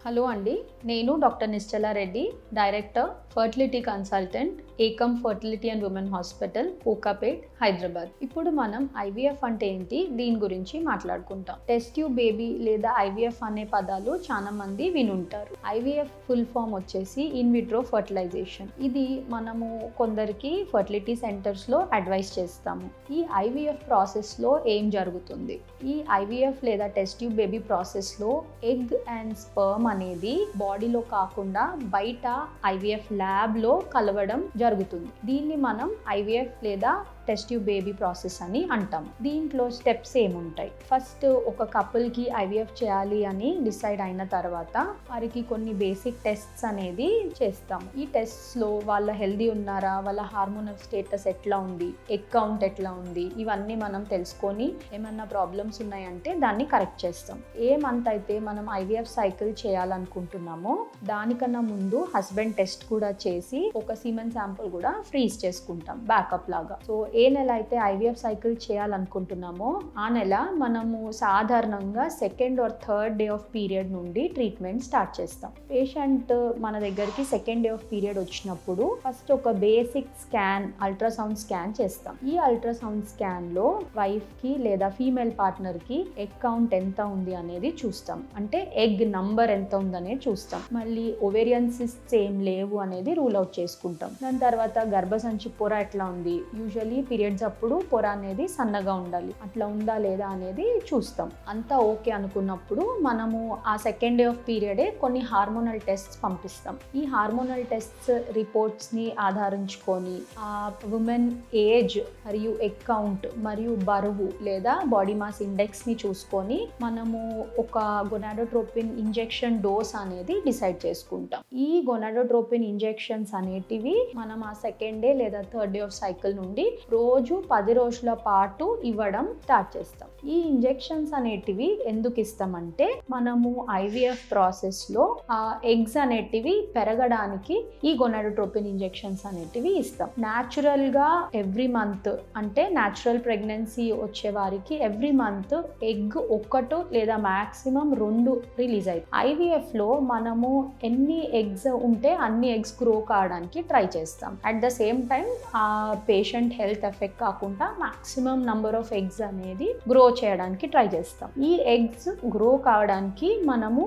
Hello అండి, నేను doctor Nischala Reddy, director fertility consultant Ekam fertility and women hospital, Kokapet, Hyderabad. ఇప్పుడు మనం ఐవీఎఫ్ అంటే ఏంటి దీని గురించి మాట్లాడుకుంటాం. టెస్ట్ ట్యూబ్ బేబీ లేదా ఐవీఎఫ్ అనే పదాలు చాలా మంది వినుంటారు. ఐవీఎఫ్ ఫుల్ ఫామ్ వచ్చేసి ఇన్ విట్రో ఫర్టిలైజేషన్. ఇది మనము కొందరికి ఫర్టిలిటీ సెంటర్స్లో అడ్వైస్ చేస్తాము. ఈ ఐవీఎఫ్ ప్రాసెస్లో ఏం జరుగుతుంది? ఈ ఐవీఎఫ్ లేదా టెస్ట్ ట్యూబ్ బేబీ ప్రాసెస్లో ఎగ్ అండ్ స్పర్మ్ అనేది బాడీలో కాకుండా బయట ఐవీఎఫ్ ల్యాబ్లో కలవడం జరుగుతుంది. దీన్ని మనం ఐవీఎఫ్ లేదా టెస్ట్ ట్యూబ్ బేబీ ప్రాసెస్ అని అంటాం. దీంట్లో స్టెప్స్ ఏముంటాయి? ఫస్ట్ ఒక కపుల్కి ఐవీఎఫ్ చేయాలి అని డిసైడ్ అయిన తర్వాత వారికి కొన్ని బేసిక్ టెస్ట్స్ అనేది చేస్తాం. ఈ టెస్ట్స్లో వాళ్ళ హెల్దీ ఉన్నారా, వాళ్ళ హార్మోనల్ స్టేటస్ ఎట్లా ఉంది, ఎగ్ కౌంట్ ఎట్లా ఉంది, ఇవన్నీ మనం తెలుసుకొని ఏమన్నా ప్రాబ్లమ్స్ ఉన్నాయంటే దాన్ని కరెక్ట్ చేస్తాం. ఏ మంత్ అయితే మనం ఐవీఎఫ్ సైకిల్ చేయాలనుకుంటున్నామో దానికన్నా ముందు హస్బెండ్ టెస్ట్ కూడా చేసి ఒక సీమెన్ శాంపుల్ కూడా ఫ్రీజ్ చేసుకుంటాం బ్యాకప్ లాగా. సో ఏ నెల అయితే ఐవీఎఫ్ సైకిల్ చేయాలనుకుంటున్నామో ఆ నెల మనము సాధారణంగా second or third day of period నుండి ట్రీట్మెంట్ స్టార్ట్ చేస్తాం. పేషెంట్ మన దగ్గరికి సెకండ్ డే ఆఫ్ పీరియడ్ వచ్చినప్పుడు ఫస్ట్ ఒక బేసిక్ స్కాన్, అల్ట్రాసౌండ్ స్కాన్ చేస్తాం. ఈ అల్ట్రాసౌండ్ స్కాన్లో వైఫ్కి లేదా ఫీమేల్ పార్ట్నర్కి ఎగ్ కౌంట్ ఎంత ఉంది అనేది చూస్తాం. అంటే ఎగ్ నంబర్ ఎంత ఉందనేది చూస్తాం. మళ్ళీ ఓవేరియన్ సిస్ట్స్ ఏం లేవు అనేది రూల్ అవుట్ చేసుకుంటాం. దాని తర్వాత గర్భసంచి పొర ఎట్లా ఉంది, యూజువల్లీ పీరియడ్స్ అప్పుడు పొర అనేది సన్నగా ఉండాలి, అట్లా ఉందా లేదా అనేది చూస్తాం. అంతా ఓకే అనుకున్నప్పుడు మనము ఆ సెకండ్ డే ఆఫ్ పీరియడే కొన్ని హార్మోనల్ టెస్ట్స్ పంపిస్తాం. ఈ హార్మోనల్ టెస్ట్స్ రిపోర్ట్స్ని ఆధారించుకొని ఆ ఉమెన్ ఏజ్ మరియు ఎగ్ కౌంట్ మరియు బరువు లేదా బాడీ మాస్ ఇండెక్స్ని చూసుకొని మనము ఒక గొనాడోట్రోపిన్ ఇంజెక్షన్ డోస్ అనేది డిసైడ్ చేసుకుంటాం. ఈ గొనాడోట్రోపిన్ ఇంజెక్షన్స్ అనేటివి మనం ఆ సెకండ్ డే లేదా థర్డ్ డే ఆఫ్ సైకిల్ నుండి రోజు 10 రోజుల పాటు ఇవ్వడం స్టార్ట్ చేస్తాం. ఈ ఇంజెక్షన్స్ అనేటివి ఎందుకు ఇస్తామంటే మనము ఐవీఎఫ్ ప్రాసెస్లో ఆ ఎగ్స్ అనేటివి పెరగడానికి ఈ గొనాడోట్రోపిన్ ఇంజెక్షన్స్ అనేటివి ఇస్తాం. న్యాచురల్గా ఎవ్రీ మంత్, అంటే న్యాచురల్ ప్రెగ్నెన్సీ వచ్చే వారికి ఎవ్రీ మంత్ ఎగ్ ఒక్కటి లేదా మ్యాక్సిమం 2 రిలీజ్ అవుతాయి. ఐవీఎఫ్లో మనము ఎన్ని ఎగ్స్ ఉంటే అన్ని ఎగ్స్ గ్రో కావడానికి ట్రై చేస్తాం. అట్ ద సేమ్ టైం ఆ పేషెంట్ హెల్త్ ఎఫెక్ట్ కాకుండా మాక్సిమం నంబర్ ఆఫ్ ఎగ్స్ అనేది గ్రో చేయడానికి ట్రై చేస్తాం. ఈ ఎగ్స్ గ్రో కావడానికి మనము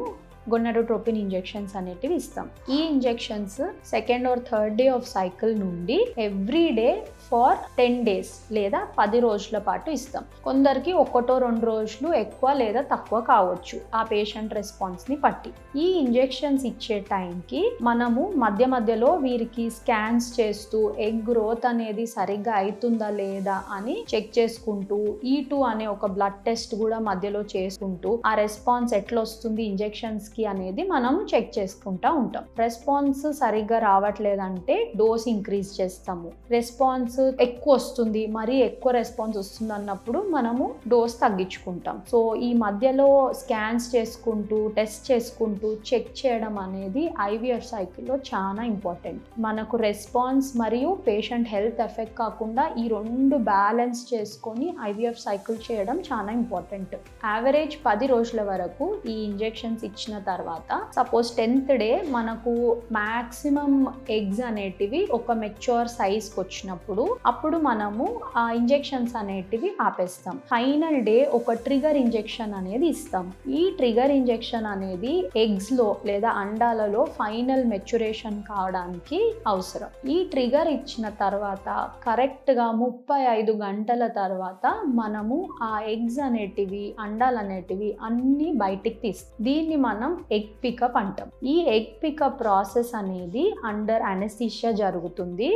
గొనాడోట్రోపిన్ ఇంజెక్షన్స్ అనేటివి ఇస్తాం. ఈ injections second or third day of cycle నుండి ఎవ్రీ డే ఫర్ 10 days లేదా 10 రోజుల పాటు ఇస్తాం. కొందరికి 1-2 రోజులు ఎక్కువ లేదా తక్కువ కావచ్చు ఆ పేషెంట్ రెస్పాన్స్ని బట్టి. ఈ ఇంజెక్షన్స్ ఇచ్చే టైంకి మనము మధ్య మధ్యలో వీరికి స్కాన్స్ చేస్తూ ఎగ్ గ్రోత్ అనేది సరిగ్గా అవుతుందా లేదా అని చెక్ చేసుకుంటూ E2 అనే ఒక బ్లడ్ టెస్ట్ కూడా మధ్యలో చేసుకుంటూ ఆ రెస్పాన్స్ ఎట్లా వస్తుంది ఇంజెక్షన్స్ అనేది మనం చెక్ చేసుకుంటా ఉంటాం. రెస్పాన్స్ సరిగ్గా రావట్లేదంటే డోస్ ఇంక్రీజ్ చేస్తాము. రెస్పాన్స్ ఎక్కువ వస్తుంది, మరీ ఎక్కువ రెస్పాన్స్ వస్తుంది అన్నప్పుడు మనము డోస్ తగ్గించుకుంటాం. సో ఈ మధ్యలో స్కాన్స్ చేసుకుంటూ టెస్ట్ చేసుకుంటూ చెక్ చేయడం అనేది ఐవీఎఫ్ సైకిల్లో చాలా ఇంపార్టెంట్. మనకు రెస్పాన్స్ మరియు పేషెంట్ హెల్త్ ఎఫెక్ట్ కాకుండా ఈ 2 బ్యాలెన్స్ చేసుకొని ఐవీఎఫ్ సైకిల్ చేయడం చాలా ఇంపార్టెంట్. యావరేజ్ 10 రోజుల వరకు ఈ ఇంజెక్షన్స్ ఇచ్చిన తర్వాత సపోజ్ 10th డే మనకు మాక్సిమం ఎగ్స్ అనేటివి ఒక మెచ్యూర్ సైజ్కి వచ్చినప్పుడు అప్పుడు మనము ఆ ఇంజెక్షన్స్ అనేటివి ఆపేస్తాం. ఫైనల్ డే ఒక ట్రిగర్ ఇంజెక్షన్ అనేది ఇస్తాం. ఈ ట్రిగర్ ఇంజెక్షన్ అనేది ఎగ్స్ లో లేదా అండాలలో ఫైనల్ మెచ్యురేషన్ కావడానికి అవసరం. ఈ ట్రిగర్ ఇచ్చిన తర్వాత కరెక్ట్ గా 35 గంటల తర్వాత మనము ఆ ఎగ్స్ అనేటివి, అండాలు అనేటివి అన్ని బయటికి తీస్తాం. దీన్ని మనం ఎగ్ పికప్ అంటాం. ఈ ఎగ్ పికప్ ప్రాసెస్ అనేది అండర్ అనెస్థీషియా జరుగుతుంది.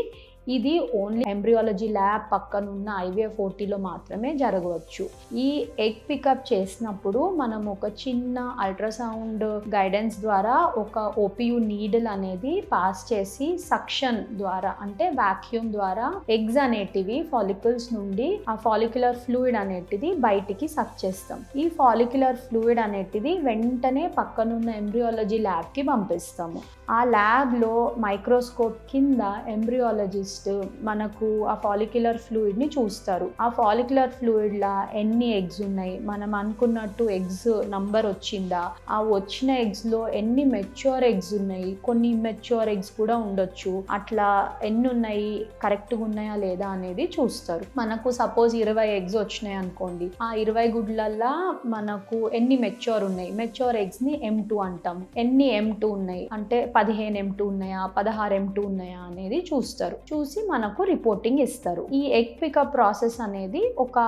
ఇది ఓన్లీ ఎంబ్రియాలజీ ల్యాబ్ పక్కనున్న ఐవీఎఫ్ ఓటీలో మాత్రమే జరగవచ్చు. ఈ ఎగ్ పికప్ చేసినప్పుడు మనం ఒక చిన్న అల్ట్రాసౌండ్ గైడెన్స్ ద్వారా ఒక ఓపీయూ నీడిల్ అనేది పాస్ చేసి సక్షన్ ద్వారా అంటే వాక్యూమ్ ద్వారా ఎగ్స్ అనేటివి ఫాలికల్స్ నుండి ఆ ఫాలిక్యులర్ ఫ్లూయిడ్ అనేటిది బయటికి సక్ చేస్తాం. ఈ ఫాలిక్యులర్ ఫ్లూయిడ్ అనేటిది వెంటనే పక్కనున్న ఎంబ్రియాలజీ ల్యాబ్కి పంపిస్తాము. ఆ ల్యాబ్లో మైక్రోస్కోప్ కింద ఎంబ్రియాలజిస్ట్ గైనకాలజిస్ట్ మనకు ఆ ఫాలిక్యులర్ ఫ్లూయిడ్ని చూస్తారు. ఆ ఫాలిక్యులర్ ఫ్లూయిడ్లా ఎన్ని ఎగ్స్ ఉన్నాయి, మనం అనుకున్నట్టు ఎగ్స్ నంబర్ వచ్చిందా, ఆ వచ్చిన ఎగ్స్లో ఎన్ని మెచ్యూర్ ఎగ్స్ ఉన్నాయి, కొన్ని ఇమ్మెచ్యూర్ ఎగ్స్ కూడా ఉండొచ్చు, అట్లా ఎన్ని ఉన్నాయి, కరెక్ట్గా ఉన్నాయా లేదా అనేది చూస్తారు. మనకు సపోజ్ 20 ఎగ్స్ వచ్చినాయి అనుకోండి, ఆ 20 గుడ్లల్లా మనకు ఎన్ని మెచ్యూర్ ఉన్నాయి, మెచ్యూర్ ఎగ్స్ని M2 అంటాము. ఎన్ని M2 ఉన్నాయి అంటే 15 M2 ఉన్నాయా, 16 M2 ఉన్నాయా అనేది చూస్తారు. చూసి మనకు రిపోర్టింగ్ ఇస్తారు. ఈ ఎగ్ పికప్ ప్రాసెస్ అనేది ఒక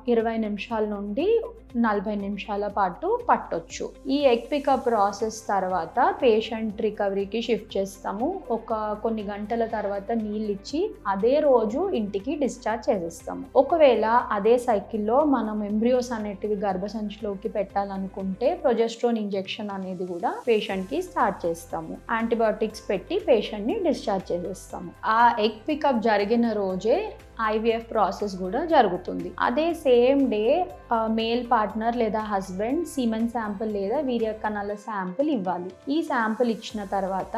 20 నిమిషాల నుండి 40 నిమిషాల పాటు పట్టొచ్చు. ఈ ఎగ్ పికప్ ప్రాసెస్ తర్వాత పేషెంట్ రికవరీకి షిఫ్ట్ చేస్తాము. కొన్ని గంటల తర్వాత నీళ్ళు ఇచ్చి అదే రోజు ఇంటికి డిశ్చార్జ్ చేసేస్తాము. ఒకవేళ అదే సైకిల్లో మనం ఎంబ్రియోస్ అనేటివి గర్భసంచిలోకి పెట్టాలనుకుంటే ప్రొజెస్ట్రాన్ ఇంజెక్షన్ అనేది కూడా పేషెంట్కి స్టార్ట్ చేస్తాము. యాంటీబయాటిక్స్ పెట్టి పేషెంట్ని డిశ్చార్జ్ చేసేస్తాము. ఆ ఎగ్ పికప్ జరిగిన రోజే IVF ప్రాసెస్ కూడా జరుగుతుంది. అదే సేమ్ డే మేల్ పార్ట్నర్ లేదా హస్బెండ్ సీమెన్ శాంపుల్ లేదా వీర్య కణాల శాంపుల్ ఇవ్వాలి. ఈ శాంపుల్ ఇచ్చిన తర్వాత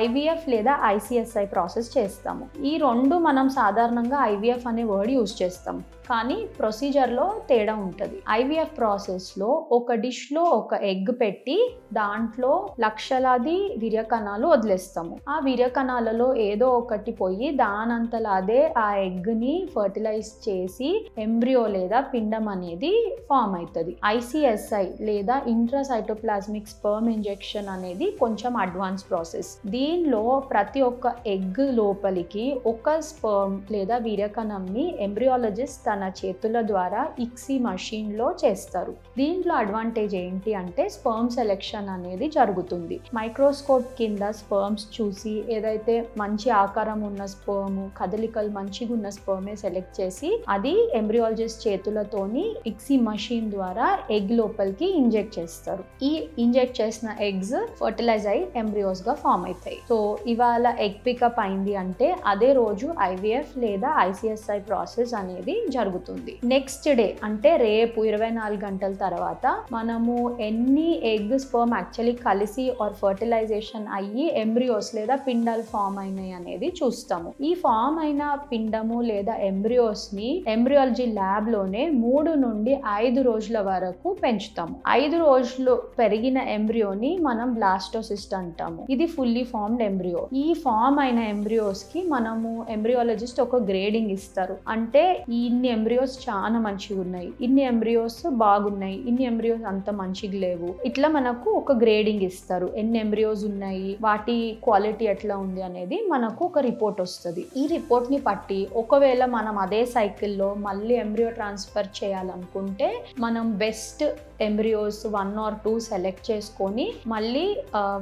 IVF లేదా ICSI ప్రాసెస్ చేస్తాము. ఈ రెండు మనం సాధారణంగా IVF అనే వర్డ్ యూజ్ చేస్తాం, కానీ ప్రొసీజర్లో తేడా ఉంటుంది. IVF ప్రాసెస్లో ఒక డిష్లో ఒక ఎగ్ పెట్టి దాంట్లో లక్షలాది వీర్య కణాలు వదిలేస్తాము. ఆ వీర్య కణాలలో ఏదో ఒకటి పోయి దానంతలా అదే ఆ ఎగ్ని ఫర్టిలైజ్ చేసి ఎంబ్రియో లేదా పిండం అనేది ఫామ్ అవుతుంది. ICSI లేదా ఇంట్రాసైటోప్లాస్మిక్ స్పర్మ్ ఇంజెక్షన్ అనేది కొంచెం అడ్వాన్స్ ప్రాసెస్. దీనిలో ప్రతి ఒక్క ఎగ్ లోపలికి ఒక స్పర్మ్ లేదా వీర్యకణంని ఎంబ్రియాలజిస్ట్ తన చేతుల ద్వారా ఇక్సీ మషీన్లో చేస్తారు. దీంట్లో అడ్వాంటేజ్ ఏంటి అంటే స్పర్మ్ సెలెక్షన్ అనేది జరుగుతుంది. మైక్రోస్కోప్ కింద స్పర్మ్స్ చూసి ఏదైతే మంచి ఆకారం ఉన్న స్పర్మ్, కదలికలు మంచిగా ఉన్న స్పర్మే సెలెక్ట్ చేసి అది ఎంబ్రియాలజిస్ట్ చేతులతోని ఇక్సీ మషీన్ ద్వారా ఎగ్ లోపలికి ఇంజెక్ట్ చేస్తారు. ఈ ఇంజెక్ట్ చేసిన ఎగ్స్ ఫర్టిలైజ్ అయ్యి ఎంబ్రియోస్ గా ఫామ్ అవుతాయి. సో ఇవాళ ఎగ్ పికప్ అయింది అంటే అదే రోజు IVF లేదా ICSI ప్రాసెస్ అనేది జరుగుతుంది. నెక్స్ట్ డే అంటే రేపు 24 గంటల తర్వాత మనము ఎన్ని ఎగ్ స్పర్మ్ యాక్చువల్లీ కలిసి ఆర్ ఫర్టిలైజేషన్ అయ్యి ఎంబ్రియోస్ లేదా పిండాలు ఫామ్ అయినాయి అనేది చూస్తాము. ఈ ఫామ్ అయిన పిండము లేదా ఎంబ్రియోస్ ని ఎంబ్రియాలజీ ల్యాబ్ లోనే 3 నుండి 5 రోజుల వరకు పెంచుతాము. 5 రోజులు పెరిగిన ఎంబ్రియోని మనం బ్లాస్టోసిస్ట్ అంటాము. ఇది ఫుల్లీ ఫార్మ్డ్ ఎంబ్రియో. ఈ ఫామ్ అయిన ఎంబ్రియోస్ కి మనము ఎంబ్రియాలజిస్ట్ ఒక గ్రేడింగ్ ఇస్తారు. అంటే ఇన్ని ఎంబ్రియోస్ చాలా మంచిగా ఉన్నాయి, ఇన్ని ఎంబ్రియోస్ బాగున్నాయి, ఇన్ని ఎంబ్రియోస్ అంత మంచిగా లేవు, ఇట్లా మనకు ఒక గ్రేడింగ్ ఇస్తారు. ఎన్ని ఎంబ్రియోస్ ఉన్నాయి, వాటి క్వాలిటీ ఎట్లా ఉంది అనేది మనకు ఒక రిపోర్ట్ వస్తుంది. ఈ రిపోర్ట్ ని పట్టి ఒకవేళ మనం అదే సైకిల్లో మళ్ళీ ఎంబ్రియో ట్రాన్స్ఫర్ చేయాలనుకుంటే మనం బెస్ట్ ఎంబ్రియోస్ 1 or 2 సెలెక్ట్ చేసుకొని మళ్ళీ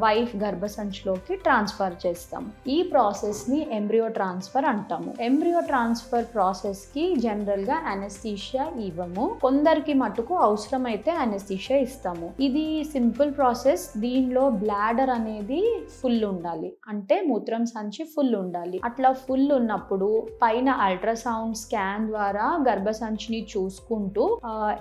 వైఫ్ గర్భసంచిలోకి ట్రాన్స్ఫర్ చేస్తాం. ఈ ప్రాసెస్ ని ఎంబ్రియో ట్రాన్స్ఫర్ అంటాము. ఎంబ్రియో ట్రాన్స్ఫర్ ప్రాసెస్ కి జనరల్ గా అనెస్థీషియా ఇవ్వము. కొందరికి మటుకు అవసరమైతే అనెస్థీషియా ఇస్తాము. ఇది సింపుల్ ప్రాసెస్. దీనిలో బ్లాడర్ అనేది ఫుల్ ఉండాలి, అంటే మూత్రం సంచి ఫుల్ ఉండాలి. అట్లా ఫుల్ ఉన్నప్పుడు పైన అల్ట్రాసౌండ్ స్కాన్ ద్వారా గర్భసంచిని చూసుకుంటూ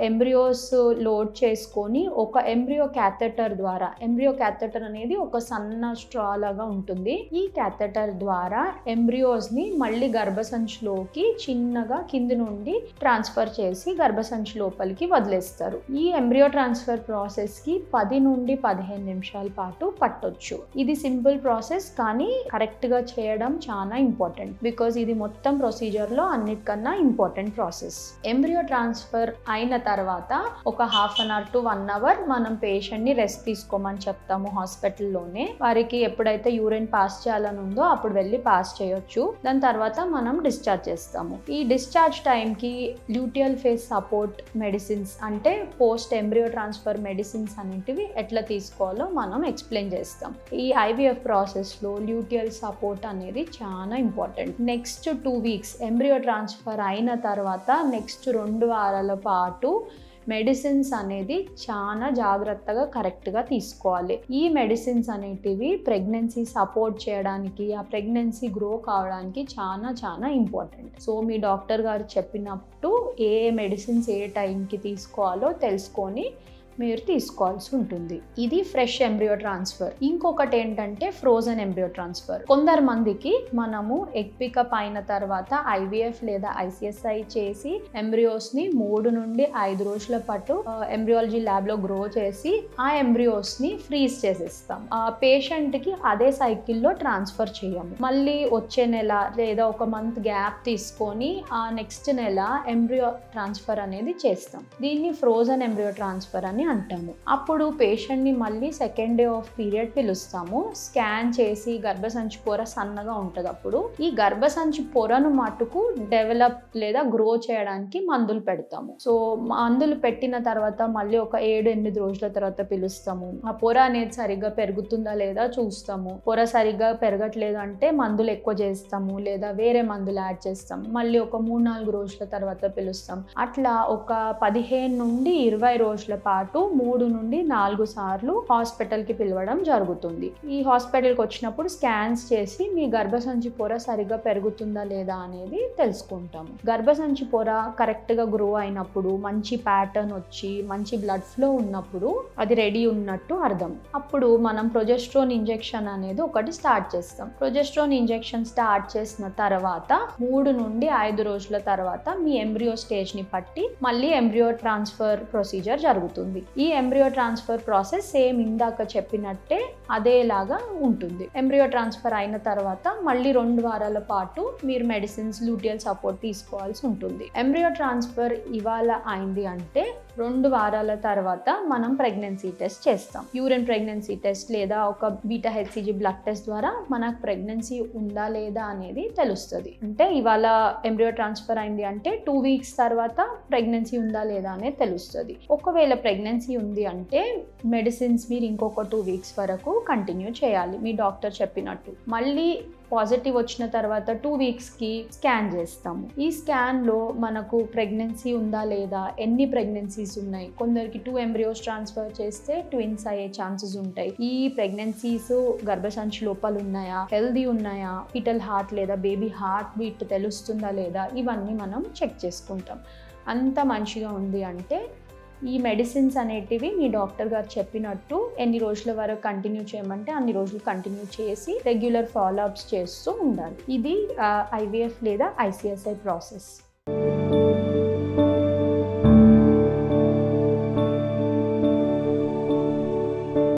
ఎంబ్రియోస్ లోడ్ చేసుకొని ఒక ఎంబ్రియో క్యాథెటర్ ద్వారా, ఎంబ్రియో క్యాథెటర్ అనేది ఒక సన్న స్ట్రా లాగా ఉంటుంది, ఈ క్యాథెటర్ ద్వారా ఎంబ్రియోస్ ని మళ్ళీ గర్భసంచిలోకి చిన్నగా కింది నుండి ట్రాన్స్ఫర్ చేసి గర్భసంచి లోపలికి వదిలేస్తారు. ఈ ఎంబ్రియో ట్రాన్స్ఫర్ ప్రాసెస్ కి 10 నుండి 15 నిమిషాల పాటు పట్టొచ్చు. ఇది సింపుల్ ప్రాసెస్, కానీ కరెక్ట్ గా చేయడం చాలా ఇంపార్టెంట్. బికాజ్ ఇది మొత్తం ప్రొసీజర్ లో అన్నిటికన్నా ఇంపార్టెంట్ ప్రాసెస్. ఎంబ్రియో ట్రాన్స్ఫర్ అయిన తర్వాత ఒక 1/2 hour to 1 hour మనం పేషెంట్ ని రెస్ట్ తీసుకోమని చెప్తాము హాస్పిటల్లోనే. వారికి ఎప్పుడైతే యూరిన్ పాస్ చేయాలని ఉందో అప్పుడు వెళ్ళి పాస్ చేయొచ్చు. దాని తర్వాత మనం డిశ్చార్జ్ చేస్తాము. ఈ డిశ్చార్జ్ టైంకి ల్యూటియల్ ఫేజ్ సపోర్ట్ మెడిసిన్స్ అంటే పోస్ట్ ఎంబ్రియో ట్రాన్స్ఫర్ మెడిసిన్స్ అనేటివి ఎట్లా తీసుకోవాలో మనం ఎక్స్ప్లెయిన్ చేస్తాం. ఈ IVF ప్రాసెస్లో ల్యూటియల్ సపోర్ట్ అనేది చాలా important. Next 2 weeks embryo transfer అయిన తర్వాత నెక్స్ట్ 2 వారాల పాటు మెడిసిన్స్ అనేది చాలా జాగ్రత్తగా కరెక్ట్గా తీసుకోవాలి. ఈ మెడిసిన్స్ అనేటివి ప్రెగ్నెన్సీ సపోర్ట్ చేయడానికి, ఆ ప్రెగ్నెన్సీ గ్రో కావడానికి చాలా చాలా ఇంపార్టెంట్. సో మీ డాక్టర్ గారు చెప్పినప్పుడు ఏ మెడిసిన్స్ ఏ టైంకి తీసుకోవాలో తెలుసుకొని మీరు తీసుకోవాల్సి ఉంటుంది. ఇది ఫ్రెష్ ఎంబ్రియో ట్రాన్స్ఫర్. ఇంకొకటి ఏంటంటే ఫ్రోజన్ ఎంబ్రియో ట్రాన్స్ఫర్. కొందరు మందికి మనము ఎగ్ పికప్ అయిన తర్వాత ఐవీఎఫ్ లేదా ఐసిఎస్ఐ చేసి ఎంబ్రియోస్ ని 3 నుండి 5 రోజుల పాటు ఎంబ్రియాలజీ ల్యాబ్ లో గ్రో చేసి ఆ ఎంబ్రియోస్ ని ఫ్రీజ్ చేసేస్తాం. ఆ పేషెంట్ కి అదే సైకిల్లో ట్రాన్స్ఫర్ చేయము. మళ్ళీ వచ్చే నెల లేదా ఒక మంత్ గ్యాప్ తీసుకొని ఆ నెక్స్ట్ నెల ఎంబ్రియో ట్రాన్స్ఫర్ అనేది చేస్తాం. దీన్ని ఫ్రోజన్ ఎంబ్రియో ట్రాన్స్ఫర్ అని అంటాము. అప్పుడు పేషెంట్ ని మళ్ళీ సెకండ్ డే ఆఫ్ పీరియడ్ పిలుస్తాము. స్కాన్ చేసి గర్భసంచి పొర సన్నగా ఉంటుంది. అప్పుడు ఈ గర్భసంచి పొరను మటుకు డెవలప్ లేదా గ్రో చేయడానికి మందులు పెడతాము. సో మందులు పెట్టిన తర్వాత మళ్ళీ ఒక 7-8 రోజుల తర్వాత పిలుస్తాము. ఆ పొర అనేది సరిగ్గా పెరుగుతుందా లేదా చూస్తాము. పొర సరిగ్గా పెరగట్లేదు అంటే మందులు ఎక్కువ చేస్తాము లేదా వేరే మందులు యాడ్ చేస్తాం. మళ్ళీ ఒక 3-4 రోజుల తర్వాత పిలుస్తాం. అట్లా ఒక 15 నుండి 20 రోజుల పాటు 3 నుండి 4 సార్లు హాస్పిటల్ కి పిలవడం జరుగుతుంది. ఈ హాస్పిటల్ కి వచ్చినప్పుడు స్కాన్స్ చేసి మీ గర్భసంచి పొర సరిగ్గా పెరుగుతుందా లేదా అనేది తెలుసుకుంటాము. గర్భసంచి పొర కరెక్ట్ గా గ్రో అయినప్పుడు, మంచి ప్యాటర్న్ వచ్చి మంచి బ్లడ్ ఫ్లో ఉన్నప్పుడు అది రెడీ ఉన్నట్టు అర్థం. అప్పుడు మనం ప్రొజెస్ట్రోన్ ఇంజెక్షన్ అనేది ఒకటి స్టార్ట్ చేస్తాం. ప్రొజెస్ట్రోన్ ఇంజెక్షన్ స్టార్ట్ చేసిన తర్వాత 3 నుండి 5 రోజుల తర్వాత మీ ఎంబ్రియో స్టేజ్ ని పట్టి మళ్ళీ ఎంబ్రియో ట్రాన్స్ఫర్ ప్రొసీజర్ జరుగుతుంది. ఈ ఎంబ్రియో ట్రాన్స్ఫర్ ప్రాసెస్ సేమ్ ఇందాక చెప్పినట్టే అదేలాగా ఉంటుంది. ఎంబ్రియో ట్రాన్స్ఫర్ అయిన తర్వాత మళ్ళీ 2 వారాల పాటు మీరు మెడిసిన్స్, లూటియల్ సపోర్ట్ తీసుకోవాల్సి ఉంటుంది. ఎంబ్రియో ట్రాన్స్ఫర్ ఇవాళ అయింది అంటే 2 వారాల తర్వాత మనం ప్రెగ్నెన్సీ టెస్ట్ చేస్తాం. యూరిన్ ప్రెగ్నెన్సీ టెస్ట్ లేదా ఒక బీటా హెచ్సిజీ బ్లడ్ టెస్ట్ ద్వారా మనకు ప్రెగ్నెన్సీ ఉందా లేదా అనేది తెలుస్తుంది. అంటే ఇవాళ ఎంబ్రియో ట్రాన్స్ఫర్ అయింది అంటే 2 వీక్స్ తర్వాత ప్రెగ్నెన్సీ ఉందా లేదా అనేది తెలుస్తుంది. ఒకవేళ ప్రెగ్నెన్సీ ఉంది అంటే మెడిసిన్స్ మీరు ఇంకొక 2 వీక్స్ వరకు కంటిన్యూ చేయాలి మీ డాక్టర్ చెప్పినట్టు. మళ్ళీ పాజిటివ్ వచ్చిన తర్వాత 2 వీక్స్కి స్కాన్ చేస్తాము. ఈ స్కాన్లో మనకు ప్రెగ్నెన్సీ ఉందా లేదా, ఎన్ని ప్రెగ్నెన్సీస్ ఉన్నాయి, కొందరికి 2 ఎంబ్రియోస్ ట్రాన్స్ఫర్ చేస్తే ట్విన్స్ అయ్యే ఛాన్సెస్ ఉంటాయి. ఈ ప్రెగ్నెన్సీస్ గర్భసంచి లోపల ఉన్నాయా, హెల్దీ ఉన్నాయా, ఫిటల్ హార్ట్ లేదా బేబీ హార్ట్ బీట్ తెలుస్తుందా లేదా, ఇవన్నీ మనం చెక్ చేసుకుంటాం. అంత మంచిగా ఉంది అంటే ఈ మెడిసిన్స్ అనేటివి మీ డాక్టర్ గారు చెప్పినట్టు ఎన్ని రోజుల వరకు కంటిన్యూ చేయమంటే అన్ని రోజులు కంటిన్యూ చేసి రెగ్యులర్ ఫాలోఅప్స్ చేస్తూ ఉండాలి. ఇది ఐవీఎఫ్ లేదా ఐసిఎస్ఐ ప్రాసెస్.